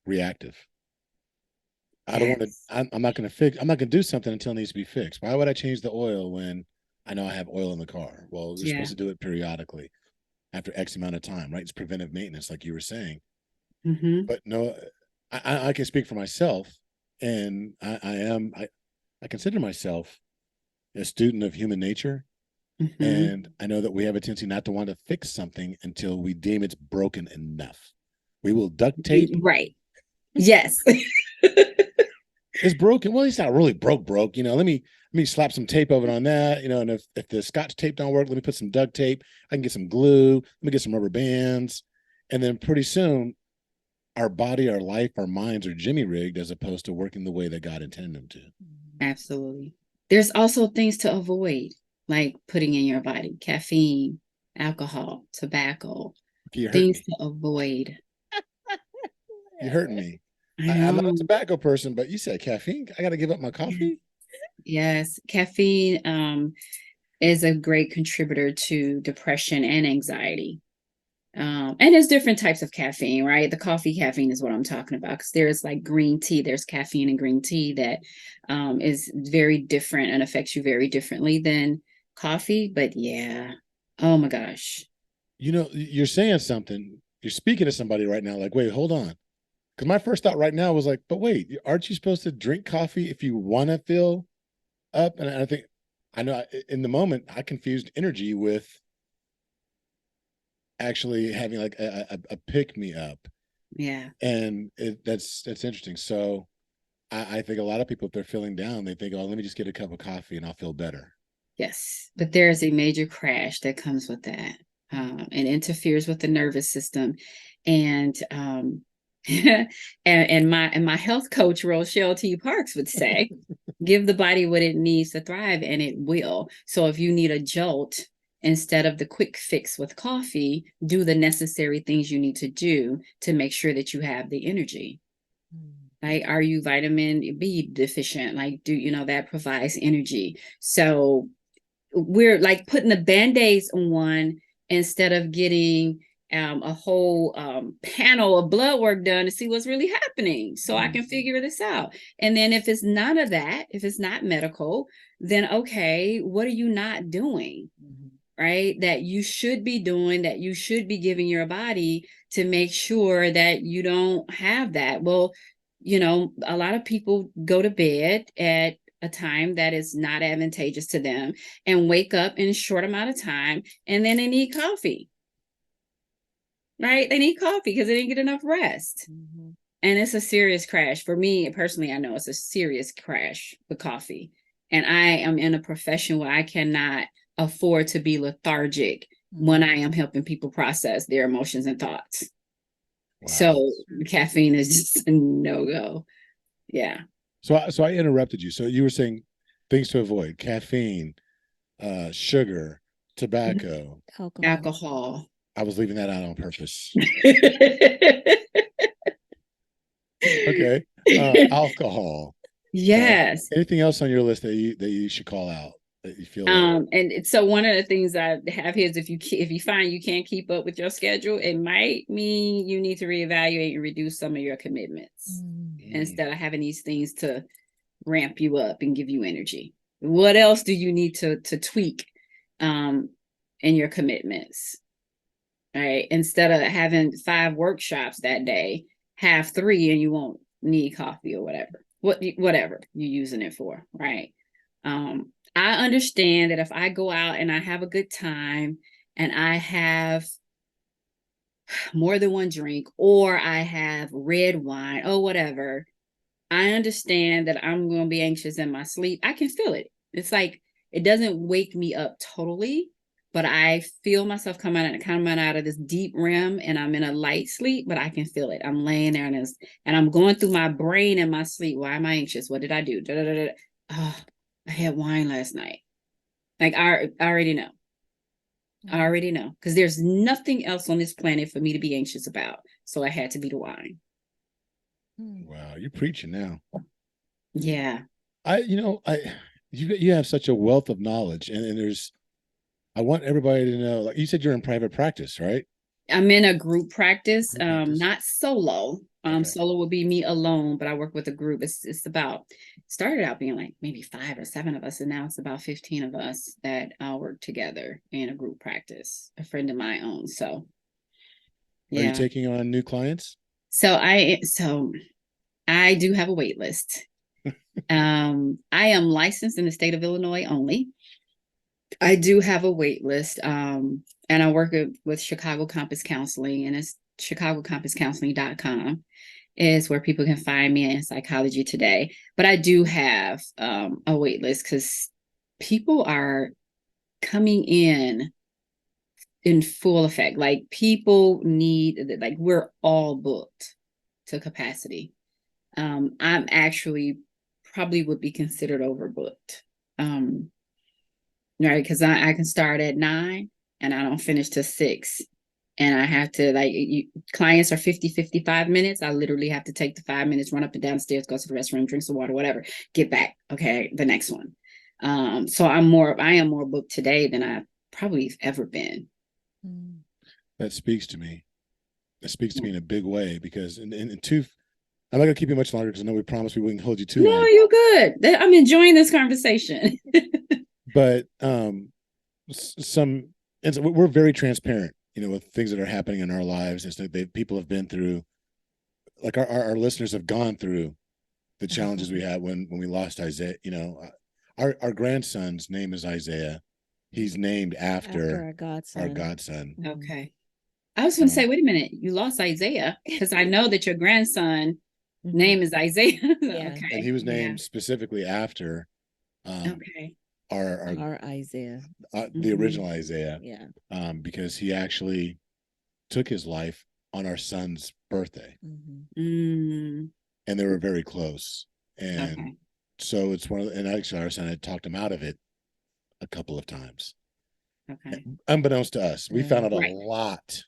[SPEAKER 3] reactive. I don't want to, I'm not going to I'm not going to do something until it needs to be fixed. Why would I change the oil when I know I have oil in the car? Well, we're supposed to do it periodically after X amount of time, right? It's preventive maintenance, like you were saying. But no, I can speak for myself, and I consider myself a student of human nature. And I know that we have a tendency not to want to fix something until we deem it's broken enough. We will duct tape.
[SPEAKER 1] Right. Yes.
[SPEAKER 3] It's broken. Well, it's not really broke. Let me slap some tape over it on that. And if the Scotch tape don't work, let me put some duct tape. I can get some glue. Let me get some rubber bands. And then pretty soon, our body, our life, our minds are jimmy rigged as opposed to working the way that God intended them to.
[SPEAKER 1] Absolutely. There's also things to avoid, like putting in your body: caffeine, alcohol, tobacco, things to avoid.
[SPEAKER 3] You're hurting me. I'm not a tobacco person, but you said caffeine. I got to give up my coffee.
[SPEAKER 1] Yes. Caffeine is a great contributor to depression and anxiety. And there's different types of caffeine, right? The coffee caffeine is what I'm talking about, because there's like green tea. There's caffeine in green tea that is very different and affects you very differently than coffee. But yeah, oh my gosh.
[SPEAKER 3] You're saying something. You're speaking to somebody right now. Like, wait, hold on. Because my first thought right now was like, but wait, aren't you supposed to drink coffee if you want to feel up? And I know in the moment I confused energy with actually having like a pick me up.
[SPEAKER 1] Yeah.
[SPEAKER 3] And that's interesting. So I think a lot of people, if they're feeling down, they think, oh, let me just get a cup of coffee and I'll feel better.
[SPEAKER 1] Yes. But there's a major crash that comes with that and interferes with the nervous system. And and my health coach, Rochelle T. Parks, would say, give the body what it needs to thrive, and it will. So if you need a jolt, instead of the quick fix with coffee, do the necessary things you need to do to make sure that you have the energy. Like, are you vitamin B deficient? Like, that provides energy. So we're like putting the Band-Aids on instead of getting a whole panel of blood work done to see what's really happening, so I can figure this out. And then if it's none of that, if it's not medical, then okay, what are you not doing? Right? That you should be doing, that you should be giving your body to make sure that you don't have that. Well, a lot of people go to bed at a time that is not advantageous to them and wake up in a short amount of time, and then they need coffee. Right? They need coffee because they didn't get enough rest. And it's a serious crash. For me personally, I know it's a serious crash with coffee. And I am in a profession where I cannot afford to be lethargic when I am helping people process their emotions and thoughts. Wow. So caffeine is just a no-go. Yeah.
[SPEAKER 3] So I interrupted you. So you were saying things to avoid: caffeine, sugar, tobacco,
[SPEAKER 1] alcohol.
[SPEAKER 3] I was leaving that out on purpose. Okay. Alcohol.
[SPEAKER 1] Yes.
[SPEAKER 3] Anything else on your list that you should call out? that you feel that?
[SPEAKER 1] And so one of the things I have here is if you find you can't keep up with your schedule, it might mean you need to reevaluate and reduce some of your commitments instead of having these things to ramp you up and give you energy. What else do you need to tweak in your commitments? All right. Instead of having 5 workshops that day, have 3 and you won't need coffee or whatever you're using it for. Right. I understand that if I go out and I have a good time and I have more than one drink or I have red wine or whatever, I understand that I'm going to be anxious in my sleep. I can feel it. It's like it doesn't wake me up totally, but I feel myself coming out of this deep REM and I'm in a light sleep, but I can feel it. I'm laying there and I'm going through my brain in my sleep. Why am I anxious? What did I do? Oh, I had wine last night. Like I already know. I already know because there's nothing else on this planet for me to be anxious about. So I had to be the wine.
[SPEAKER 3] Wow, you're preaching now.
[SPEAKER 1] Yeah.
[SPEAKER 3] You have such a wealth of knowledge, and I want everybody to know. Like you said, you're in private practice, right?
[SPEAKER 1] I'm in a group practice,
[SPEAKER 3] Group practice.
[SPEAKER 1] not solo.
[SPEAKER 3] Okay.
[SPEAKER 1] Solo would be me alone, but I work with a group. It's started out being like maybe 5 or 7 of us, and now it's about 15 of us that work together in a group practice. A friend of my own. So,
[SPEAKER 3] Are you
[SPEAKER 1] yeah.
[SPEAKER 3] taking on new clients?
[SPEAKER 1] So I do have a wait list. I am licensed in the state of Illinois only. I do have a wait list. And I work with Chicago Compass Counseling, and it's chicagocompasscounseling.com is where people can find me in Psychology Today. But I do have a wait list because people are coming in full effect. Like people need, like we're all booked to capacity. I'm actually probably would be considered overbooked. Right, because I can start at 9 and I don't finish till 6. And I have to clients are 55 minutes. I literally have to take the 5 minutes, run up and down the stairs, go to the restroom, drink some water, whatever, get back. Okay, the next one. So I am more booked today than I probably have ever been.
[SPEAKER 3] That speaks to me. That speaks to me in a big way because in two, I'm not gonna keep you much longer because I know we promised we wouldn't hold you too long.
[SPEAKER 1] No, you're good. I'm enjoying this conversation.
[SPEAKER 3] But and so we're very transparent, with things that are happening in our lives. It's like people have been through, like our listeners have gone through the challenges we had when we lost Isaiah. Our grandson's name is Isaiah. He's named after our godson.
[SPEAKER 1] Okay. I was going to say, wait a minute, you lost Isaiah because I know that your grandson name is Isaiah.
[SPEAKER 4] Yeah.
[SPEAKER 1] Okay.
[SPEAKER 3] And he was named specifically after
[SPEAKER 1] okay.
[SPEAKER 4] Our Isaiah,
[SPEAKER 3] the original Isaiah.
[SPEAKER 4] Yeah.
[SPEAKER 3] Because he actually took his life on our son's birthday.
[SPEAKER 1] Mm.
[SPEAKER 3] And they were very close. And
[SPEAKER 1] okay.
[SPEAKER 3] so it's and actually our son had talked him out of it a couple of times.
[SPEAKER 1] Okay.
[SPEAKER 3] Unbeknownst to us, we found out
[SPEAKER 1] Right.
[SPEAKER 3] a lot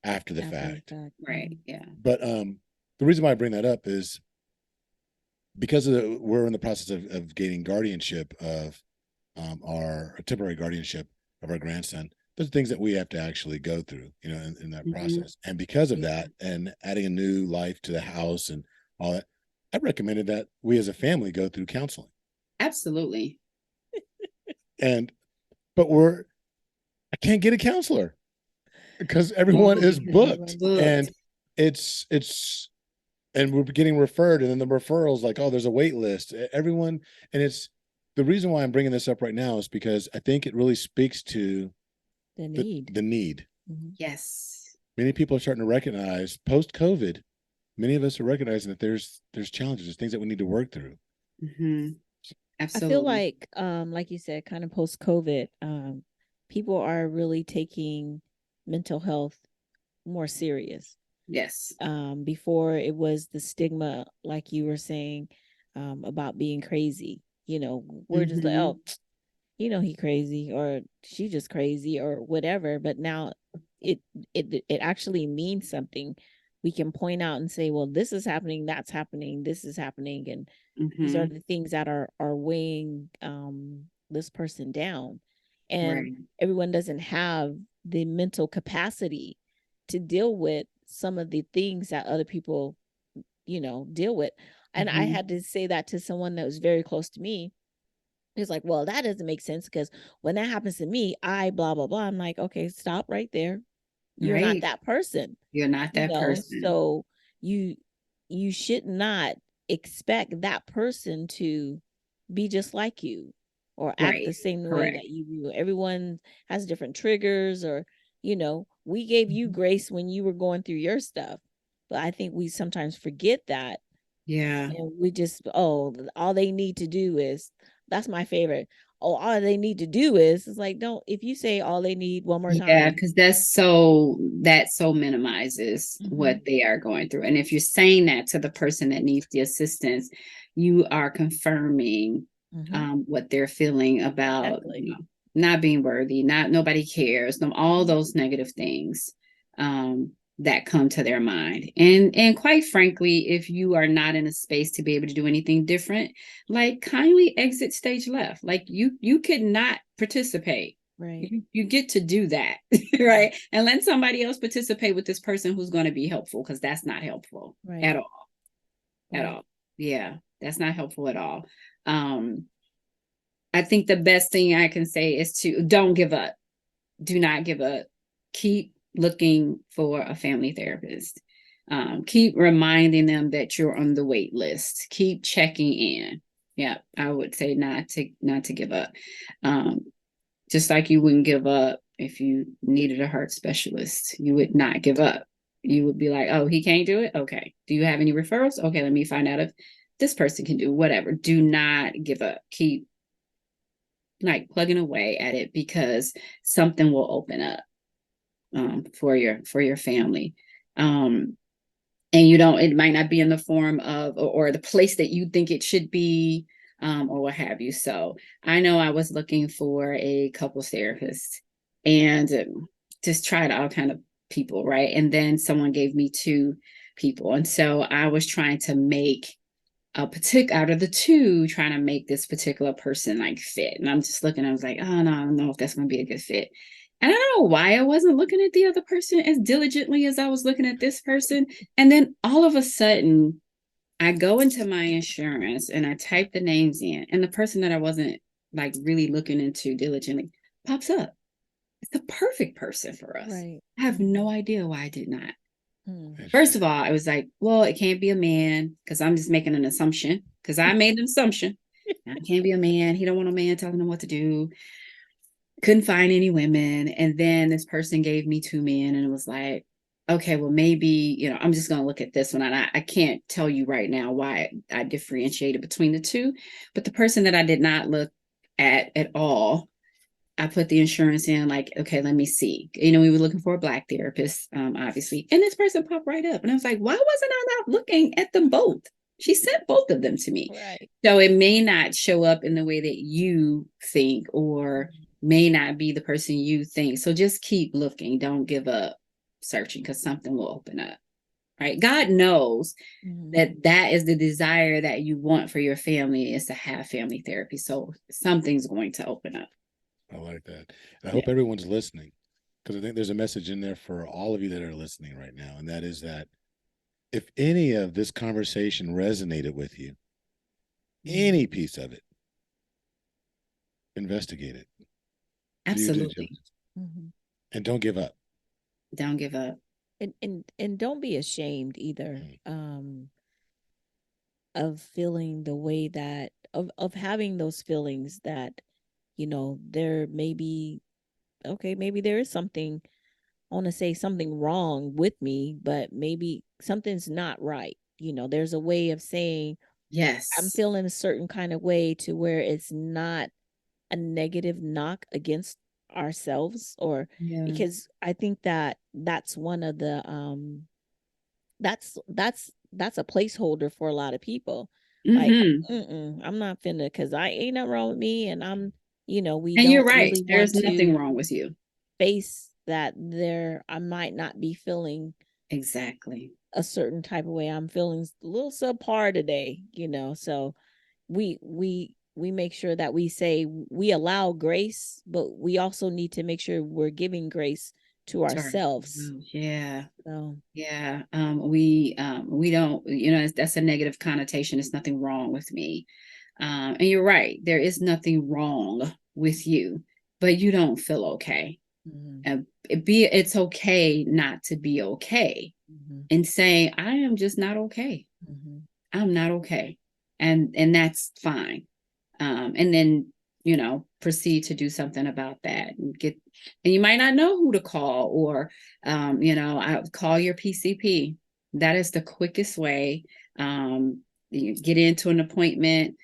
[SPEAKER 3] after the fact.
[SPEAKER 1] Right. Yeah.
[SPEAKER 3] But the reason why I bring that up is because we're in the process of gaining guardianship of our temporary guardianship of our grandson. There's things that we have to actually go through, in that process. And because of that, and adding a new life to the house and all that, I recommended that we as a family go through counseling.
[SPEAKER 1] Absolutely.
[SPEAKER 3] But I can't get a counselor because everyone is booked. And and we're getting referred, and then the referrals like, oh, there's a wait list. Everyone, and it's the reason why I'm bringing this up right now is because I think it really speaks to the need.
[SPEAKER 1] Yes.
[SPEAKER 3] Many people are starting to recognize post-COVID. Many of us are recognizing that there's challenges, there's things that we need to work through.
[SPEAKER 1] Absolutely.
[SPEAKER 4] I feel like you said, kind of post-COVID, people are really taking mental health more serious.
[SPEAKER 1] Yes.
[SPEAKER 4] Before it was the stigma, like you were saying, about being crazy. We're just like, oh, he crazy, or she just crazy, or whatever. But now it actually means something. We can point out and say, well, this is happening, that's happening, this is happening, and these are the things that are weighing this person down. And
[SPEAKER 1] Right.
[SPEAKER 4] everyone doesn't have the mental capacity to deal with some of the things that other people, deal with. And I
[SPEAKER 1] Mhm.
[SPEAKER 4] had to say that to someone that was very close to me. He's like, well, that doesn't make sense because when that happens to me, I blah, blah, blah. I'm like, okay, stop right there. You're not
[SPEAKER 1] Right.
[SPEAKER 4] that person,
[SPEAKER 1] You're not that person.
[SPEAKER 4] so you should not expect that person to be just like you or act
[SPEAKER 1] Right.
[SPEAKER 4] the same way
[SPEAKER 1] Correct.
[SPEAKER 4] that you do. Everyone has different triggers, or we gave you
[SPEAKER 1] Mhm.
[SPEAKER 4] grace when you were going through your stuff, but I think we sometimes forget that.
[SPEAKER 1] Yeah.
[SPEAKER 4] And we just, all they need to do is, that's my favorite. Oh, all they need to do is, it's like, don't, if you say all they need one more
[SPEAKER 1] Yeah,
[SPEAKER 4] time.
[SPEAKER 1] because that so minimizes
[SPEAKER 4] Mhm.
[SPEAKER 1] what they are going through. And if you're saying that to the person that needs the assistance, you are confirming
[SPEAKER 4] Mhm.
[SPEAKER 1] what they're feeling about,
[SPEAKER 4] Exactly.
[SPEAKER 1] not being worthy, not nobody cares, all
[SPEAKER 4] Mhm.
[SPEAKER 1] those negative things um, that come to their mind. And quite frankly, if you are not in a space to be able to do anything different, like kindly exit stage left. Like you could not participate.
[SPEAKER 4] Right.
[SPEAKER 1] You get to do that, right? And let somebody else participate with this person who's going to be helpful, because that's not helpful
[SPEAKER 4] Right.
[SPEAKER 1] at all. At
[SPEAKER 4] Right.
[SPEAKER 1] all. Yeah, that's not helpful at all. Um, I think the best thing I can say is to don't give up. Do not give up. Keep looking for a family therapist. Keep reminding them that you're on the wait list. Keep checking in. Yeah, I would say not to give up. Um, just like you wouldn't give up if you needed a heart specialist, you would not give up. You would be like, oh, he can't do it. Okay. Do you have any referrals? Okay, let me find out if this person can do whatever. Do not give up. Keep like plugging away at it, because something will open up for your family. And you don't, it might not be in the form of or the place that you think it should be, or what have you. So I know I was looking for a couples therapist, and just tried all kind of people, right? And then someone gave me two people, and so I was trying to make out of the two, trying to make this particular person like fit. And I'm just looking, I was like, oh no, I don't know if that's going to be a good fit. And I don't know why I wasn't looking at the other person as diligently as I was looking at this person. And then all of a sudden, I go into my insurance and I type the names in, and the person that I wasn't like really looking into diligently pops up. It's the perfect person for us.
[SPEAKER 4] Right.
[SPEAKER 1] I have no idea why I did not.
[SPEAKER 4] Hmm.
[SPEAKER 1] First of all, I was like, well, it can't be a man, because I'm just making an assumption, because I made an assumption. It can't be a man. He don't want a man telling him what to do. Couldn't find any women. And then this person gave me two men, and it was like, okay, well, maybe, I'm just going to look at this one. And I can't tell you right now why I differentiated between the two. But the person that I did not look at all, I put the insurance in, like, okay, let me see. We were looking for a Black therapist, obviously. And this person popped right up. And I was like, why wasn't I not looking at them both? She sent both of them to me.
[SPEAKER 4] Right.
[SPEAKER 1] So it may not show up in the way that you think, or may not be the person you think. So just keep looking. Don't give up searching, because something will open up. Right. God knows
[SPEAKER 4] Mhm.
[SPEAKER 1] that is the desire that you want for your family, is to have family therapy. So something's going to open up.
[SPEAKER 3] I like that. And I
[SPEAKER 1] Yeah.
[SPEAKER 3] hope everyone's listening, because I think there's a message in there for all of you that are listening right now. And that is that if any of this conversation resonated with you, any piece of it, investigate it. Do your due
[SPEAKER 1] Absolutely.
[SPEAKER 3] diligence.
[SPEAKER 4] Mhm.
[SPEAKER 3] And don't give up.
[SPEAKER 1] Don't give up.
[SPEAKER 4] And don't be ashamed either, of feeling the way that, of having those feelings that, there may be, okay, maybe there is something, I want to say something wrong with me, but maybe something's not right. There's a way of saying I'm
[SPEAKER 1] Yes.
[SPEAKER 4] feeling a certain kind of way to where it's not a negative knock against ourselves, or
[SPEAKER 1] Yeah.
[SPEAKER 4] because I think that that's one of the that's a placeholder for a lot of people. Like,
[SPEAKER 1] Mm-hmm.
[SPEAKER 4] I'm not finna, because I ain't nothing wrong with me, and we
[SPEAKER 1] And you're
[SPEAKER 4] don't
[SPEAKER 1] right.
[SPEAKER 4] really
[SPEAKER 1] There's
[SPEAKER 4] want
[SPEAKER 1] nothing
[SPEAKER 4] to
[SPEAKER 1] wrong with you.
[SPEAKER 4] face that I might not be feeling
[SPEAKER 1] Exactly.
[SPEAKER 4] a certain type of way. I'm feeling a little subpar today, so we we make sure that we say we allow grace, but we also need to make sure we're giving grace to ourselves.
[SPEAKER 1] Yeah.
[SPEAKER 4] So
[SPEAKER 1] Yeah. We don't, that's a negative connotation. It's nothing wrong with me. And you're right. There is nothing wrong with you, but you don't feel okay. And it's okay not to be okay, and say, I am just not okay. I'm not okay. And that's fine. And then, proceed to do something about that and you might not know who to call, or, I call your PCP. That is the quickest way. You get into an appointment.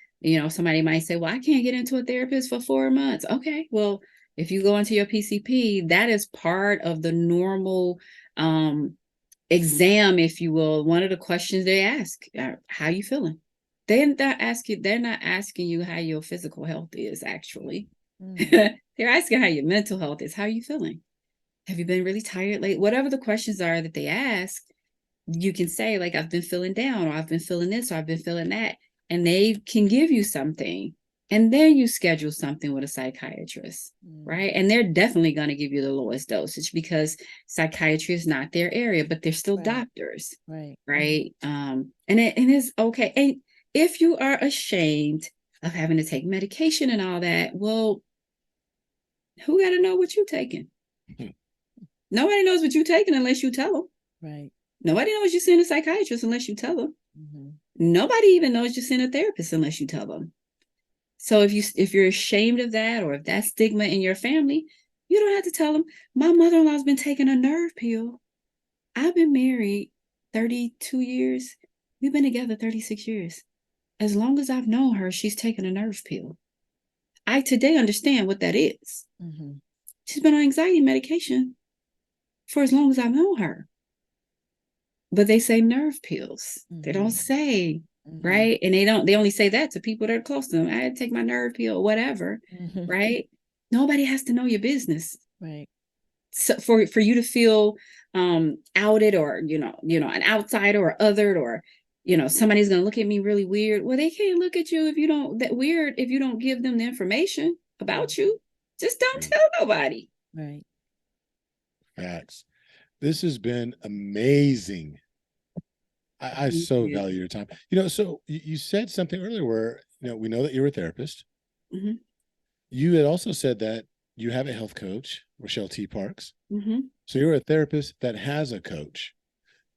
[SPEAKER 1] Somebody might say, well, I can't get into a therapist for 4 months. Okay, well, if you go into your PCP, that is part of the normal exam, if you will. One of the questions they ask, how you feeling? They're not asking you how your physical health is, actually. They're asking how your mental health is. How are you feeling? Have you been really tired lately? Whatever the questions are that they ask, you can say, like, I've been feeling down, or I've been feeling this, or I've been feeling that. And they can give you something. And then you schedule something with a psychiatrist, right? And they're definitely going to give you the lowest dosage, because psychiatry is not their area, but they're still doctors. Right. And it's okay. And if you are ashamed of having to take medication and all that, well, who got to know what you're taking? Nobody knows what you're taking unless you tell them.
[SPEAKER 4] Right.
[SPEAKER 1] Nobody knows you're seeing a psychiatrist unless you tell them. Nobody even knows you're seeing a therapist unless you tell them. So if you're ashamed of that, or if that's stigma in your family, you don't have to tell them. My mother-in-law's been taking a nerve pill. I've been married 32 years. We've been together 36 years. As long as I've known her, she's taken a nerve pill. I today understand what that is. She's been on anxiety medication for as long as I've known her. But they say nerve pills. They don't say, right? And they only say that to people that are close to them. I had to take my nerve pill, or whatever, right? Nobody has to know your business.
[SPEAKER 4] Right.
[SPEAKER 1] So for you to feel outed, or an outsider, or othered, or somebody's gonna look at me really weird. Well, they can't look at you if you don't give them the information about you. Just don't tell nobody.
[SPEAKER 4] Right.
[SPEAKER 3] Facts. This has been amazing. I so value your time. So you said something earlier where, we know that you're a therapist. You had also said that you have a health coach, Rochelle T. Parks. So you're a therapist that has a coach.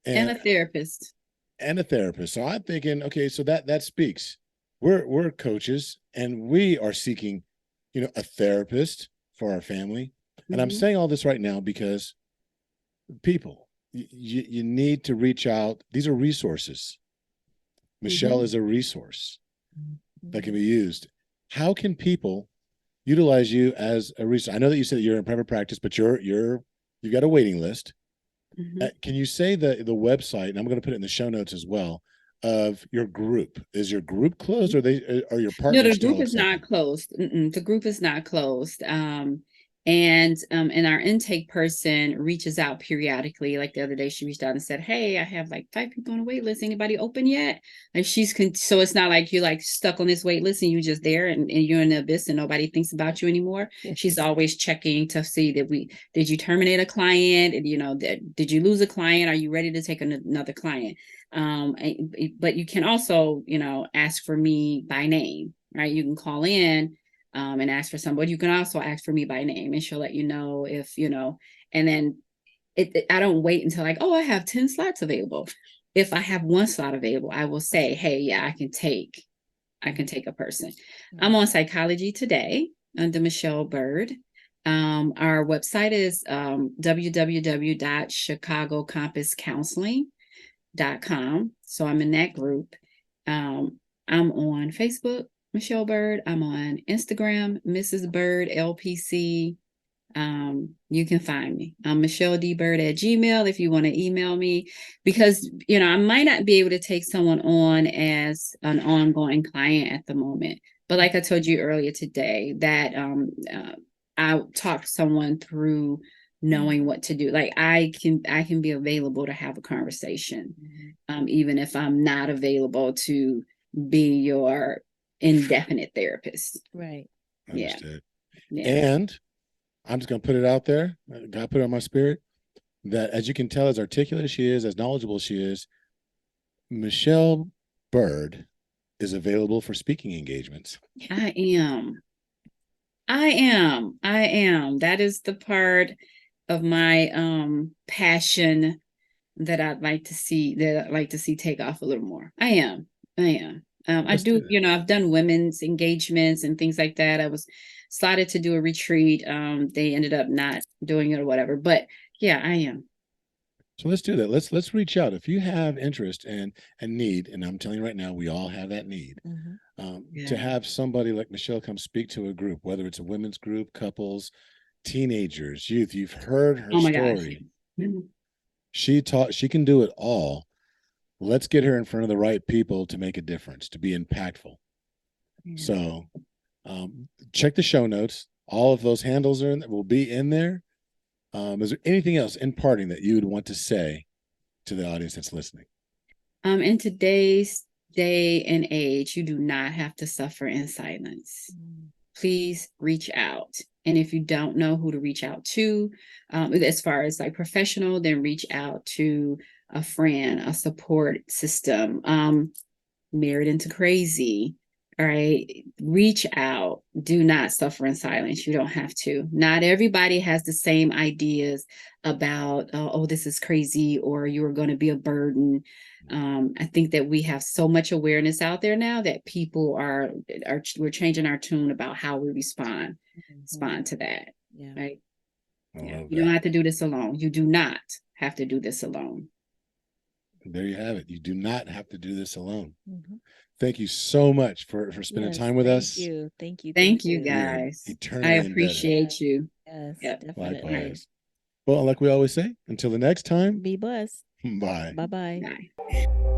[SPEAKER 1] And a therapist.
[SPEAKER 3] So I'm thinking, okay, so that speaks. We're coaches, and we are seeking, a therapist for our family. And I'm saying all this right now because people, you need to reach out. These are resources. Michelle is a resource that can be used. How can people utilize you as a resource? I know that you said that you're in private practice, but you've got a waiting list. Can you say the website, and I'm going to put it in the show notes as well, of your group? Is your group closed, or are your partners?
[SPEAKER 1] No, the group is not closed. The group is not closed. And our intake person reaches out periodically. Like the other day, she reached out and said, hey, I have like 5 people on a wait list. Anybody open yet? And so it's not like you're like stuck on this wait list and you're just there and you're in the abyss and nobody thinks about you anymore. She's always checking to see did you terminate a client? And, did you lose a client? Are you ready to take another client? But you can also, ask for me by name, right? You can call in and ask for somebody. You can also ask for me by name, and she'll let you know if, and then I don't wait until like, oh, I have 10 slots available. If I have 1 slot available, I will say, hey, yeah, I can take a person. I'm on Psychology Today under Michelle Byrd. Our website is www.chicagocompasscounseling.com. So I'm in that group. I'm on Facebook, Michelle Byrd. I'm on Instagram, Mrs. Byrd LPC. You can find me. I'm MichelleDByrd@gmail.com if you want to email me, because I might not be able to take someone on as an ongoing client at the moment. But like I told you earlier today, that I'll talk someone through knowing what to do. Like I can be available to have a conversation, even if I'm not available to be your indefinite therapist.
[SPEAKER 4] Right.
[SPEAKER 1] Yeah.
[SPEAKER 3] Understood.
[SPEAKER 1] Yeah.
[SPEAKER 3] And I'm just going to put it out there. God put it on my spirit that, as you can tell, as articulate as she is, as knowledgeable as she is, Michelle Byrd is available for speaking engagements.
[SPEAKER 1] I am. That is the part of my passion that I'd like to see take off a little more. I am. I
[SPEAKER 3] Let's do
[SPEAKER 1] do,
[SPEAKER 3] that.
[SPEAKER 1] I've done women's engagements and things like that. I was slotted to do a retreat. They ended up not doing it or whatever. But yeah, I am.
[SPEAKER 3] So let's do that. Let's reach out. If you have interest and need, and I'm telling you right now, we all have that need, to
[SPEAKER 1] Yeah.
[SPEAKER 3] have somebody like Michelle come speak to a group, whether it's a women's group, couples, teenagers, youth. You've heard her
[SPEAKER 1] Oh my gosh.
[SPEAKER 3] story. She can do it all. Let's get her in front of the right people to make a difference, to be impactful.
[SPEAKER 1] Yeah.
[SPEAKER 3] So check the show notes. All of those handles will be in there. Is there anything else in parting that you would want to say to the audience that's listening?
[SPEAKER 1] In today's day and age, you do not have to suffer in silence. Please reach out. And if you don't know who to reach out to, as far as like professional, then reach out to a friend, a support system. Married into Crazy. All right. Reach out. Do not suffer in silence. You don't have to. Not everybody has the same ideas about, oh, this is crazy, or you are going to be a burden. I think that we have so much awareness out there now that people we're changing our tune about how we respond to that.
[SPEAKER 4] Yeah.
[SPEAKER 1] Right.
[SPEAKER 3] Yeah.
[SPEAKER 1] You don't have to do this alone. You do not have to do this alone.
[SPEAKER 3] There you have it. You do not have to do this alone. Thank you so much for spending time with us.
[SPEAKER 4] Thank you.
[SPEAKER 1] Thank you, guys.
[SPEAKER 3] Eternally
[SPEAKER 1] I
[SPEAKER 3] indebted.
[SPEAKER 1] appreciate you.
[SPEAKER 4] Yes,
[SPEAKER 1] Yep.
[SPEAKER 4] definitely.
[SPEAKER 3] Likewise. Well, like we always say, until the next time,
[SPEAKER 4] Be blessed.
[SPEAKER 3] bye.
[SPEAKER 4] Bye-bye.
[SPEAKER 1] Bye.